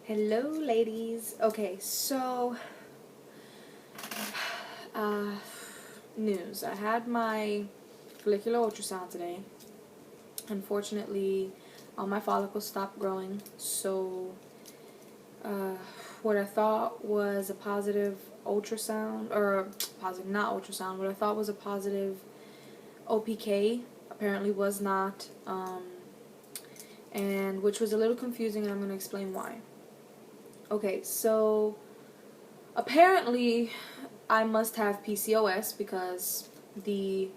Hello, ladies. Okay, so news. I had my follicular ultrasound today. Unfortunately, all my follicles stopped growing. So, what I thought was a positive ultrasound, or positive, not ultrasound, what I thought was a positive OPK apparently was not, and which was a little confusing, and I'm going to explain why. Okay, so apparently I must have PCOS because today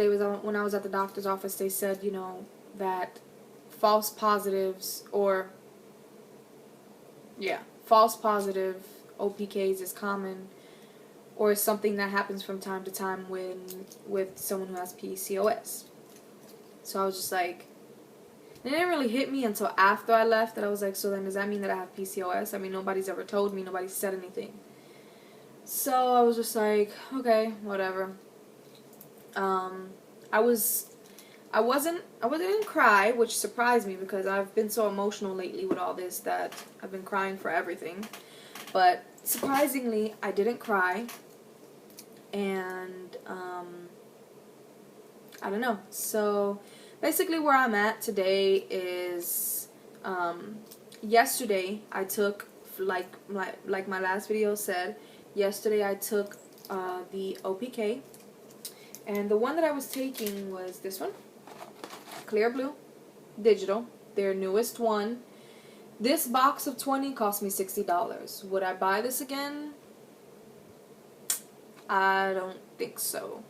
was when I was at the doctor's office. They said, that false positives false positive OPKs is common, or is something that happens from time to time with someone who has PCOS. So I was just like, it didn't really hit me until after I left that I was like, so then does that mean that I have PCOS? I mean, nobody's ever told me, nobody said anything. So I was just like, okay, whatever. I didn't cry, which surprised me because I've been so emotional lately with all this that I've been crying for everything. But surprisingly, I didn't cry, and I don't know. So basically, where I'm at today is yesterday I took, like my last video said, yesterday I took the OPK, and the one that I was taking was this one, Clear Blue Digital, their newest one. This box of 20 cost me $60. Would I buy this again? I don't think so.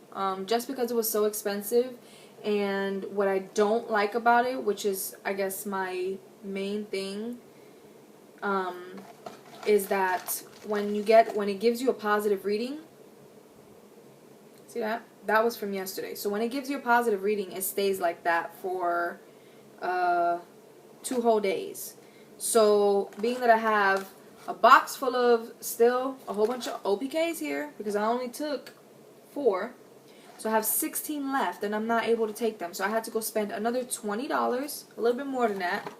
Just because it was so expensive, and what I don't like about it, which is I guess my main thing, is that when it gives you a positive reading, see that? That was from yesterday. So when it gives you a positive reading, it stays like that for 2 whole days. So being that I have a box full of still a whole bunch of OPKs here, because I only took 4, so I have 16 left, and I'm not able to take them. So I had to go spend another $20, a little bit more than that,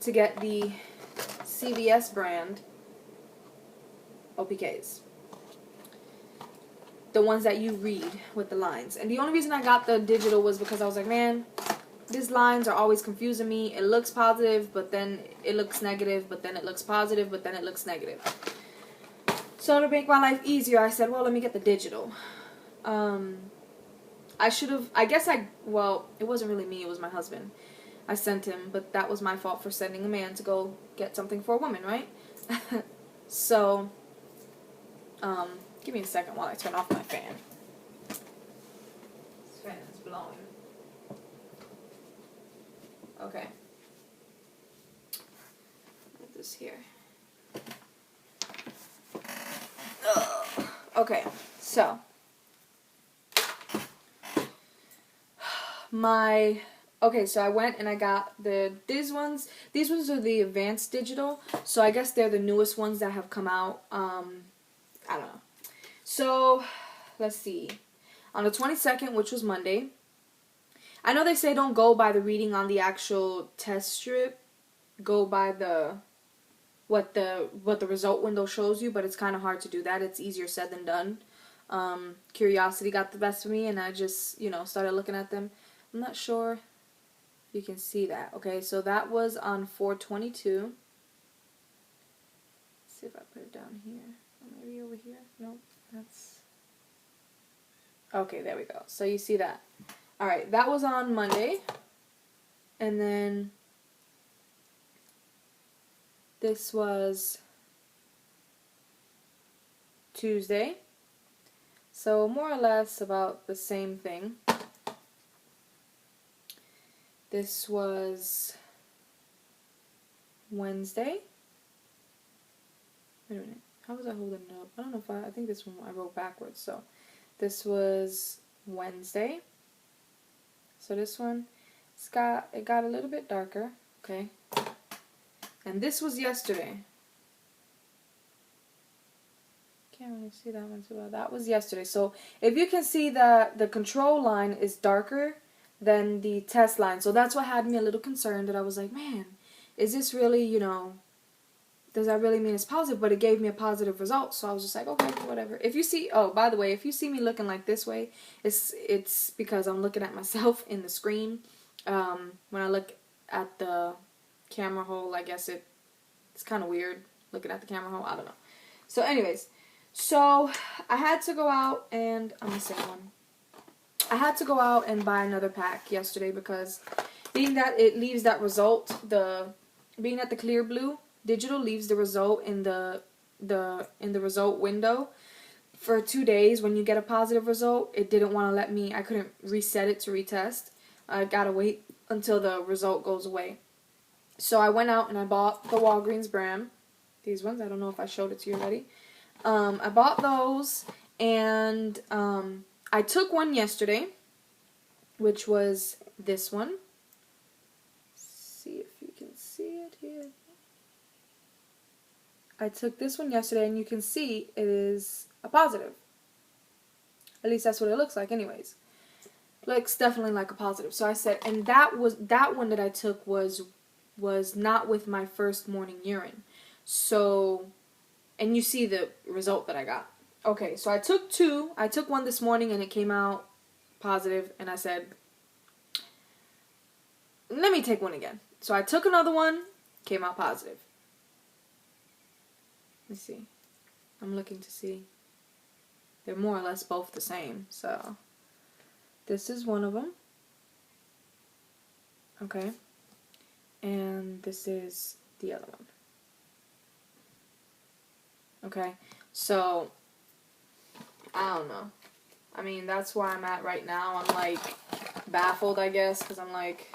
to get the CVS brand OPKs. The ones that you read with the lines. And the only reason I got the digital was because I was like, man, these lines are always confusing me. It looks positive, but then it looks negative, but then it looks positive, but then it looks negative. So to make my life easier, I said, well, let me get the digital. I should have, well, it wasn't really me, it was my husband. I sent him, but that was my fault for sending a man to go get something for a woman, right? So, give me a second while I turn off my fan. This fan is blowing. Okay. Put this here. Ugh. Okay, so so I went and I got these ones. These ones are the advanced digital, so I guess they're the newest ones that have come out. I don't know. So, let's see. On the 22nd, which was Monday, I know they say don't go by the reading on the actual test strip. Go by what the result window shows you, but it's kind of hard to do that. It's easier said than done. Curiosity got the best of me, and I just, started looking at them. I'm not sure if you can see that. Okay, so that was on 4/22. Let's see if I put it down here. Or maybe over here. Nope, that's... Okay, there we go. So you see that. Alright, that was on Monday. And then this was Tuesday. So more or less about the same thing. This was Wednesday. Wait a minute. How was I holding it up? I don't know if I think this one I wrote backwards. So this was Wednesday. So this one, it got a little bit darker. Okay. And this was yesterday. Can't really see that one too well. That was yesterday. So if you can see that the control line is darker than the test line. So that's what had me a little concerned, that I was like, man, is this really, does that really mean it's positive? But it gave me a positive result. So I was just like, okay, whatever. If you see, oh, by the way, if you see me looking like this way, it's because I'm looking at myself in the screen. When I look at the camera hole, I guess it's kind of weird looking at the camera hole. I don't know. So anyways, so I had to go out and, I'm going to say one. I had to go out and buy another pack yesterday because being that it leaves that result, being that the clear blue digital leaves the result in the result window for 2 days. When you get a positive result, it didn't want to let me, I couldn't reset it to retest. I gotta wait until the result goes away. So I went out and I bought the Walgreens brand. These ones, I don't know if I showed it to you already. I bought those, and I took one yesterday, which was this one. See if you can see it here. I took this one yesterday, and you can see it is a positive. At least that's what it looks like anyways. Looks definitely like a positive. So I said, and that one that I took was not with my first morning urine. So, and you see the result that I got. Okay, so I took two. I took one this morning and it came out positive, and I said, let me take one again. So I took another one, came out positive. Let's see. I'm looking to see. They're more or less both the same. So this is one of them. Okay. And this is the other one. Okay. So I don't know. I mean, that's where I'm at right now. I'm like baffled, I guess, because I'm like,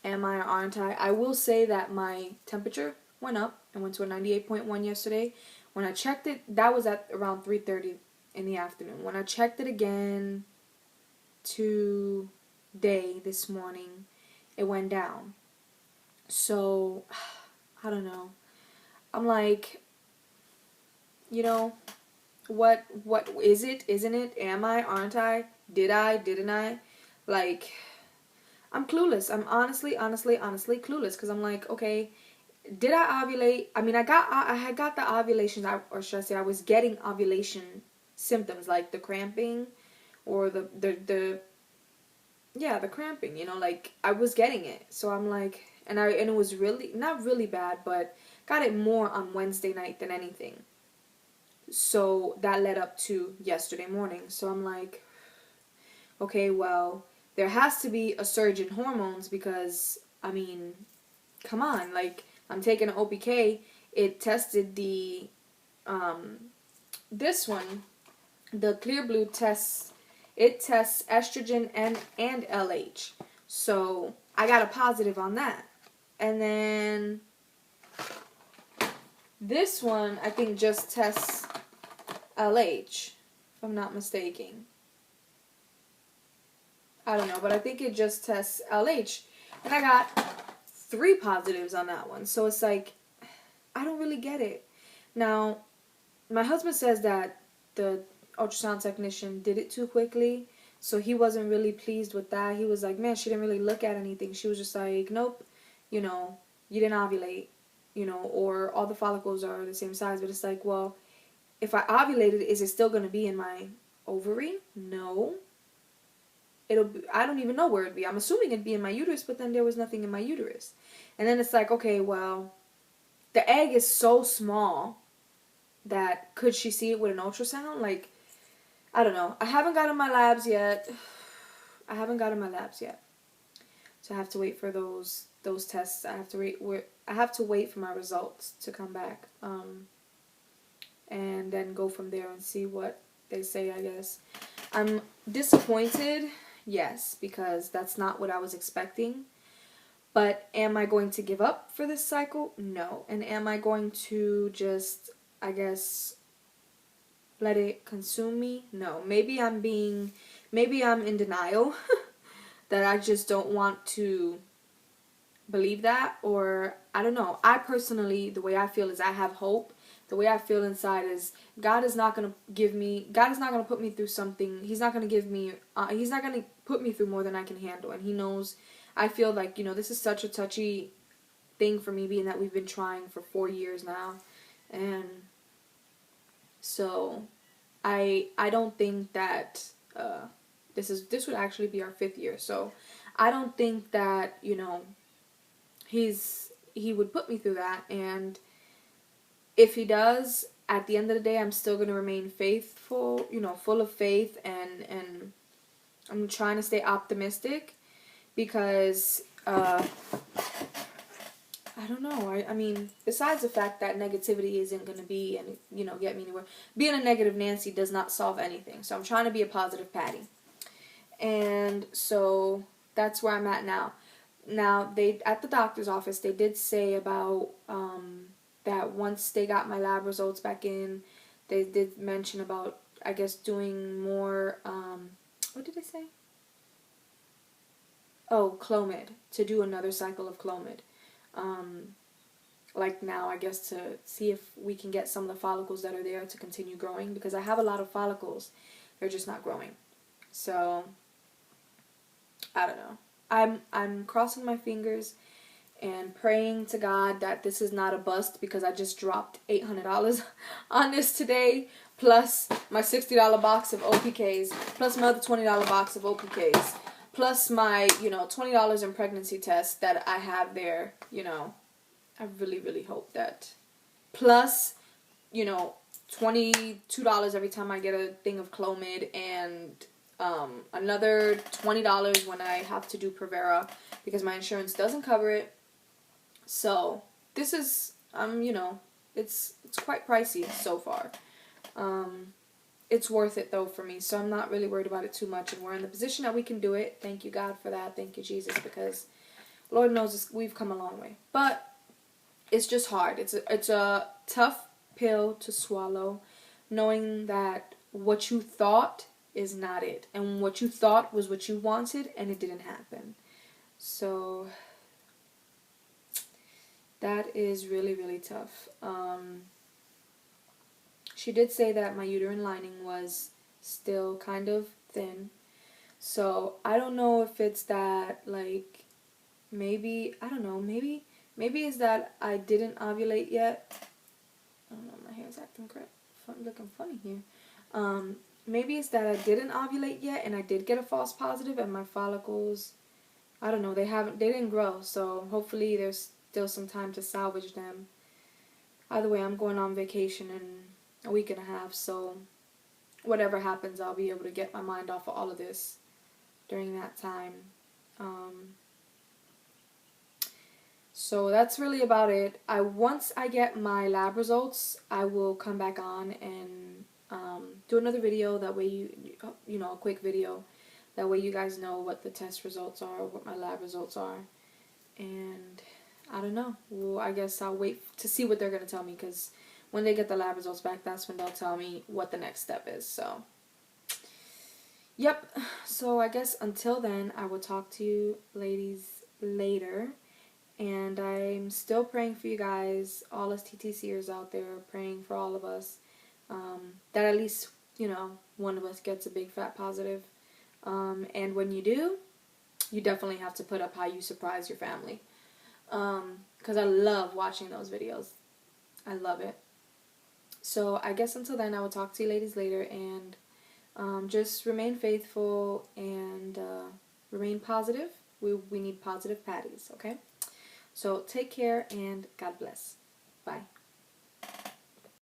am I or aren't I? I will say that my temperature went up. I went to a 98.1 yesterday. When I checked it, that was at around 3:30 in the afternoon. When I checked it again today, this morning, it went down. So, I don't know. I'm like, what is it? Isn't it? Am I? Aren't I? Did I? Didn't I? Like, I'm clueless. I'm honestly clueless, because I'm like, okay, did I ovulate? I mean, I had got the ovulation, or should I say, I was getting ovulation symptoms, like the cramping, or the cramping. Like I was getting it. So I'm like, and it was really not really bad, but got it more on Wednesday night than anything. So that led up to yesterday morning. So I'm like, okay, well, there has to be a surge in hormones, because I mean, come on, like, I'm taking an OPK. It tested the, this one, the Clear Blue tests, it tests estrogen and LH. So I got a positive on that. And then this one, I think, just tests LH, if I'm not mistaken. I don't know, but I think it just tests LH. And I got 3 positives on that one. So it's like, I don't really get it. Now, my husband says that the ultrasound technician did it too quickly, so he wasn't really pleased with that. He was like, man, she didn't really look at anything. She was just like, nope, you didn't ovulate, or all the follicles are the same size. But it's like, well, if I ovulated, is it still going to be in my ovary? No. I don't even know where it'd be. I'm assuming it'd be in my uterus, but then there was nothing in my uterus. And then it's like, okay, well, the egg is so small that could she see it with an ultrasound? Like, I don't know. I haven't gotten my labs yet. So I have to wait for those tests. I have to wait for my results to come back. And then go from there and see what they say, I guess. I'm disappointed. Yes, because that's not what I was expecting. But am I going to give up for this cycle? No. And am I going to just, I guess, let it consume me? No. Maybe I'm in denial that I just don't want to believe that, or I don't know. I personally, the way I feel is I have hope the way I feel inside is God is not going to put me through something. He's not going to he's not going to put me through more than I can handle. And he knows, I feel like, this is such a touchy thing for me, being that we've been trying for 4 years now. And so I don't think that this would actually be our 5th year. So I don't think that, he would put me through that. And if he does, at the end of the day, I'm still going to remain faithful, full of faith, and I'm trying to stay optimistic, because I don't know. I mean, besides the fact that negativity isn't going to be, and get me anywhere, being a negative Nancy does not solve anything. So I'm trying to be a positive Patty. And so that's where I'm at now. Now, at the doctor's office, they did say about that once they got my lab results back in, they did mention about, I guess, doing more, what did they say? Oh, clomid, to do another cycle of clomid. Like now, I guess, to see if we can get some of the follicles that are there to continue growing, because I have a lot of follicles, they're just not growing. So, I don't know. I'm crossing my fingers and praying to God that this is not a bust, because I just dropped $800 on this today, plus my $60 box of OPKs, plus my other $20 box of OPKs, plus my, $20 in pregnancy tests that I have there, I really, really hope that. Plus, $22 every time I get a thing of clomid, and another $20 when I have to do Prevera, because my insurance doesn't cover it. So this is it's quite pricey so far. It's worth it though for me, so I'm not really worried about it too much, and we're in the position that we can do it. Thank you, God, for that. Thank you, Jesus, because Lord knows we've come a long way. But it's just hard. It's a tough pill to swallow, knowing that what you thought is not it, and what you thought was what you wanted, and it didn't happen. So that is really, really tough. She did say that my uterine lining was still kind of thin. So I don't know if it's that, like, maybe, I don't know, maybe it's that I didn't ovulate yet. I don't know, my hair's acting looking funny here. Maybe it's that I didn't ovulate yet, and I did get a false positive, and my follicles, I don't know, they didn't grow. So hopefully there's still some time to salvage them. Either way, I'm going on vacation in a week and a half, so whatever happens, I'll be able to get my mind off of all of this during that time. So that's really about it. Once I get my lab results, I will come back on and do another video. That way a quick video. That way you guys know what the test results are, what my lab results are. And I don't know. Well, I guess I'll wait to see what they're going to tell me, because when they get the lab results back, that's when they'll tell me what the next step is. So, yep. So I guess until then, I will talk to you ladies later. And I'm still praying for you guys, all us TTCers out there, praying for all of us, that at least, one of us gets a big fat positive. And when you do, you definitely have to put up how you surprise your family. Because I love watching those videos. I love it. So I guess until then, I will talk to you ladies later, and just remain faithful and remain positive. We need positive patties, okay? So take care, and God bless. Bye.